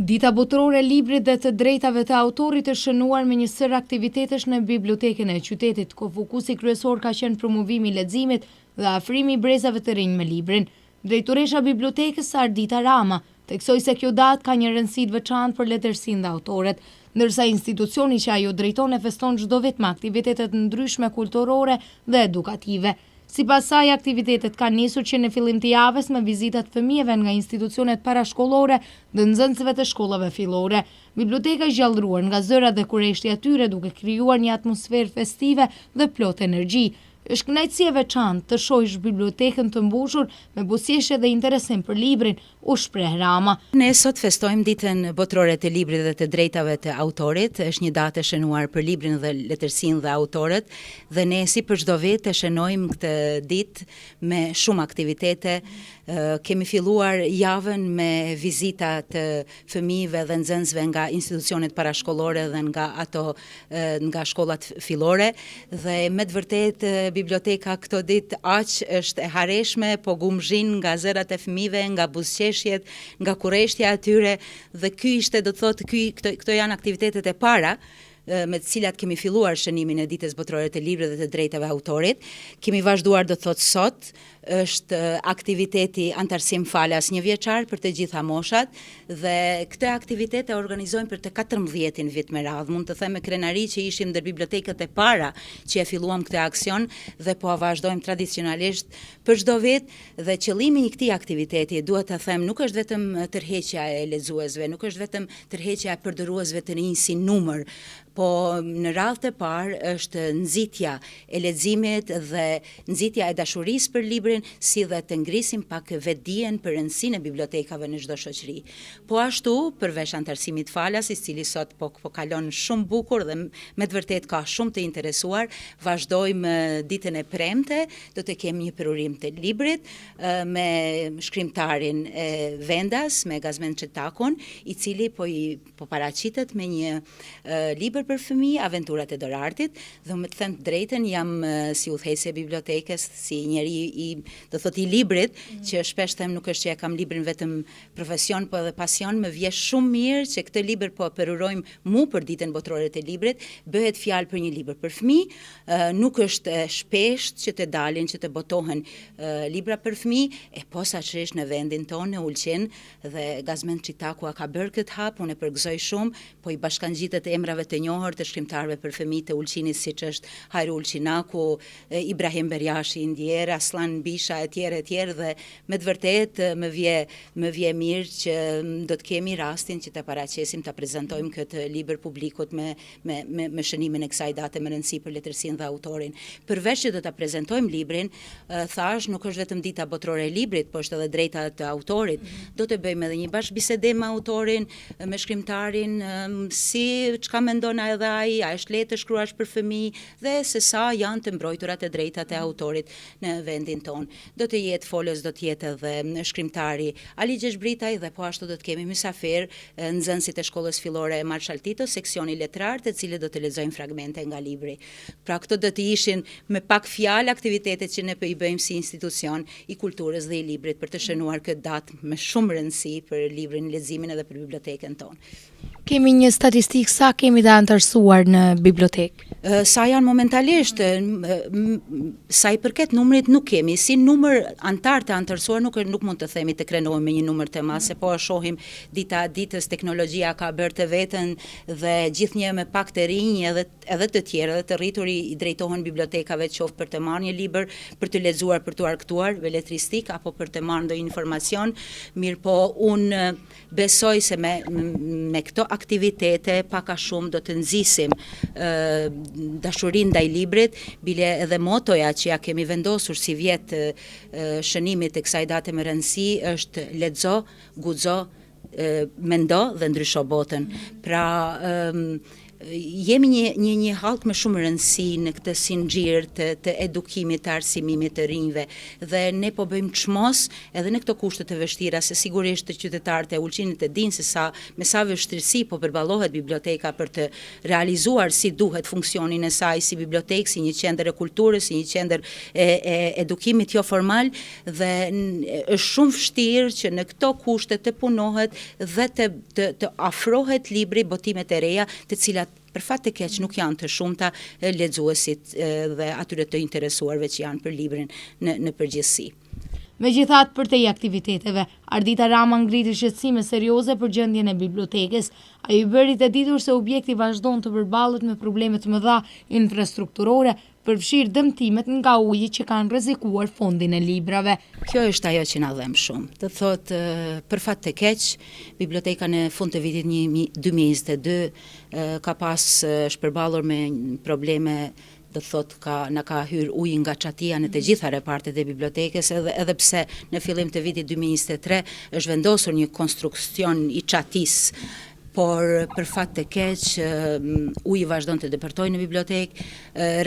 Dita botërore e librit dhe të drejtave të autorit është shënuar me një sër aktivitetesh në bibliotekën e qytetit, ku fokusi kryesor ka qenë promovimi i leximit dhe afrimi i brezave të rinj me librin. Drejtoresha e bibliotekës Ardita Rama theksoi se kjo datë ka një rëndësi të veçantë për letërsinë dhe autorët, ndërsa institucioni që ajo drejton e feston çdo vit me aktivitete të ndryshme kulturore dhe edukative. Sipas saj, aktivitetet kanë nisur që në fillim të javës me vizitat fëmijëve nga institucionet parashkollore dhe nxënësve të shkollave fillore. Biblioteka është gjallëruar nga zërat dhe kurreshti atyre duke krijuar një atmosferë festive dhe plot energji. Është kënaqësi e veçantë të shohësh bibliotekën të mbushur me buzëqeshje dhe interesim për librin, u shpreh Rama. Ne sot festojmë ditën botërore të librit dhe të drejtave të autorit. Është një datë e shënuar për librin dhe letërsinë dhe autorët, dhe ne si për çdo vit e shënojmë këtë ditë me shumë aktivitete. Kemi filluar javën me vizita të fëmijëve dhe nxënësve nga institucionet parashkollore dhe nga shkollat fillore, dhe me të vërtetë biblioteka këto ditë aq është e hareshme, po gumzhin nga zërat e fëmijëve, nga buzëqeshjet, nga kurreshtja atyre, dhe ky ishte, do të thotë, këto janë aktivitetet e para me të cilat kemi filluar shënimin e ditës botërore të librit dhe të drejtave autorit. Kemi vazhduar, do të thotë, sot është aktiviteti Antarësim falas 1 vjeçar për të gjitha moshat, dhe këtë aktivitet e organizojmë për të 14 vit me radhë. Mund të them me krenari që ishim ndër bibliotekët e para që e filluam këtë aksion dhe po vazhdojmë tradicionalisht për çdo vit, dhe qëllimi i këtij aktiviteti, duhet të them, nuk është vetëm tërheqja e lexuesve, nuk është vetëm tërheqja e përdoruesve të rinj si numër, po në radhë të parë është nxitja e leximit dhe nxitja e dashurisë për librin, si dhe të ngrisim pak vetdijen për rëndësinë e bibliotekave në çdo shoqëri. Po ashtu, përveç antarësimit falas, i cili sot po kalon shumë bukur dhe me të vërtetë ka shumë të interesuar, vazhdojmë ditën e premte, do të kemi një perurim të librit me shkrimtarin e Vendas, me Gazmen Çetakun, i cili po paraqitet me një libër për fëmijë, Aventurat e Dorartit, dhe me të them të drejtën, jam si udhëheqëse e bibliotekës, si njeri do thotë i librit, që shpesh them nuk është që e kam librin vetëm profesion, po edhe pasion. Më vjen shumë mirë që këtë libër po perurojmë mu për ditën botërore të librit. Bëhet fjalë për një libër për fëmijë, nuk është shpesh që të dalin, që të botohen libra për fëmijë, e posaçërisht në vendin tonë, në Ulqin, dhe Gazmen Çitaku ka bërë këtë hap, unë e përgëzoj shumë, po i bashkangjitet emrave të njohur të shkrimtarëve për fëmijë të Ulqinit, siç është Hajru Ulqinaku, Ibrahim Berjashi Indier, Aslan Bisha etj, dhe me të vërtetë më vjen mirë që do të kemi rastin që të paraqesim, të prezantojmë këtë libër publikut me shënimin e kësaj date me rëndësi për letërsinë dhe autorin. Përveç që do ta prezantojmë librin, thash, nuk është vetëm dita botërore e librit, po është edhe drejta të autorit. Do të bëjmë edhe një bashkëbisedim me autorin, me shkrimtarin, si çka mendon edhe ai, a është lehtë të shkruash për fëmijë, dhe se sa janë të mbrojturat e drejtat e autorit në vendin tonë. Do të jetë folës, do të jetë edhe shkrimtari Ali Gjeshbritaj, dhe po ashtu do të kemi mysafir nxënësit e shkollës fillore Marshall Tito, seksioni letrar, të cilët do të lexojnë fragmente nga libri. Pra këto do të ishin me pak fjalë aktivitetet që ne po i bëjmë si institucion i kulturës dhe i librit për të shënuar këtë datë me shumë rëndësi për librin, leximin edhe për bibliotekën tonë. Kemi një statistikë sa kemi të antarësuar në bibliotekë? Sa janë momentalisht, sa i përket numrit nuk kemi, si numër antar të antarësuar nuk mund të themi të krenohemi me një numër të madh, se po shohim ditës teknologjia ka bërë të veten, dhe gjithnjë me pak të rinj edhe të tjerë, edhe të rritur i drejtohen bibliotekave, qoftë për të marrë një libër, për të lexuar, për të arktuar beletristik, apo për të marrë ndonjë informacion. Mirë po, unë besoj se me këto aktivitete pak a shumë do të nxisim dashurinë ndaj librit, bile edhe motoja që ja kemi vendosur si vjet shënimit të kësaj date me rëndësi është lexo, guxo, mendo dhe ndrysho botën. Pra jemi një halk me shumë rëndësi në këtë sinxhir të edukimit, të arsimimit të rinjve, dhe ne po bëjmë çmos edhe në këto kushte të vështira, se sigurisht të qytetarët e Ulqinit e dinë se me sa vështirësi po përballohet biblioteka për të realizuar si duhet funksionin e saj si bibliotekë, si një qendër e kulturës, si një qendër e edukimit jo formal, dhe është shumë vështirë që në këto kushte të punohet dhe të afrohet libri, botimet e reja, të cilat për fat të keq nuk janë të shumta lexuesit dhe atyre të interesuarve që janë për librin në përgjithësi. Megjithatë, përtej aktiviteteve, Ardita Rama ngriti shqetësime serioze për gjendjen e bibliotekës. Ai i bëri të ditur se objekti vazhdon të përballet me probleme të mëdha infrastrukturore, përfshirë dëmtimet nga uji që kanë rrezikuar fondin e librave. Kjo është ajo që na dhem shumë. Të thotë, për fat të keq, biblioteka në fund të vitit 2022 ka pas shpërballur me probleme, do thot na ka hyrë uji nga çatia në të gjitha repartet e bibliotekës, edhe pse në fillim të vitit 2023 është vendosur një konstruksion i çatisë, por për fat të keq uji vazhdon të depërtojë në bibliotekë,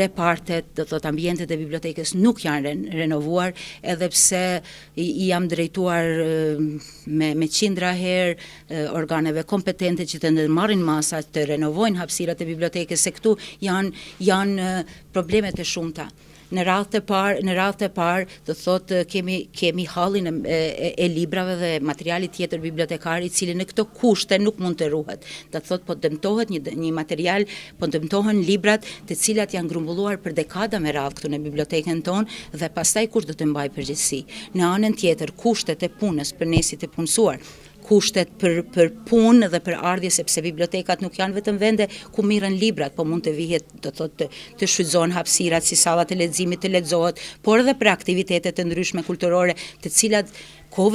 repartet, do thot ambientet e bibliotekës nuk janë renovuar, edhe pse i jam drejtuar me qindra herë organeve kompetente që të ndërmarrin masa të renovojnë hapësirat e bibliotekës, se këtu janë probleme të shumta. Në radhë të parë, do thotë kemi hallin e librave dhe materialit tjetër bibliotekar, i cili në këto kushte nuk mund të ruhet. Do thotë po dëmtohet një material, po dëmtohen librat të cilat janë grumbulluar për dekada me radhë këtu në bibliotekën tonë, dhe pastaj kush do të mbajë përgjegjësi. Në anën tjetër, kushtet e punës për nesit e punësuar, kushtet për punë dhe për ardhje, sepse bibliotekat nuk janë vetëm vende ku mirën librat, po mund të vihet, do thotë, të shfrytëzohen hapësirat si sallat e leximit të lexohet, por edhe për aktivitete të ndryshme kulturore, të cilat kohëve